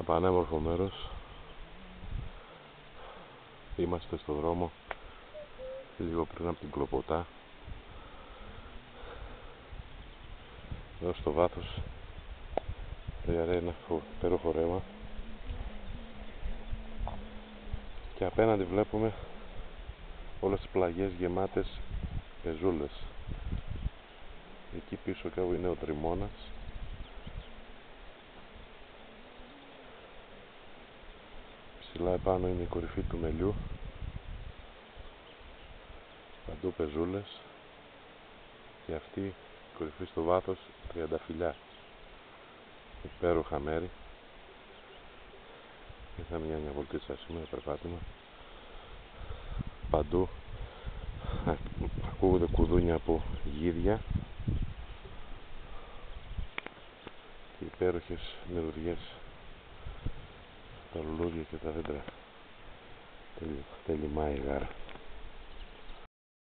πανέμορφο μέρος. Είμαστε στο δρόμο λίγο πριν από την Κλοποτά. Εδώ στο βάθος διαρρέει ένα υπέροχο ρέμα και απέναντι βλέπουμε όλες τις πλαγιές γεμάτες πεζούλες. Εκεί πίσω κάπου είναι ο Τριμώνας. Ψηλά επάνω είναι η κορυφή του Μελιού. Παντού πεζούλες. Και αυτή η κορυφή στο βάθος τριανταφυλλιά. Υπέροχα μέρη. Ήρθαμε για μια βολτίτσα σήμερα, περπάτημα. Παντού ακούγονται κουδούνια από γίδια και υπέροχες μελωδιές τα λουλούδια και τα δέντρα. Τελειμάει η γάρα.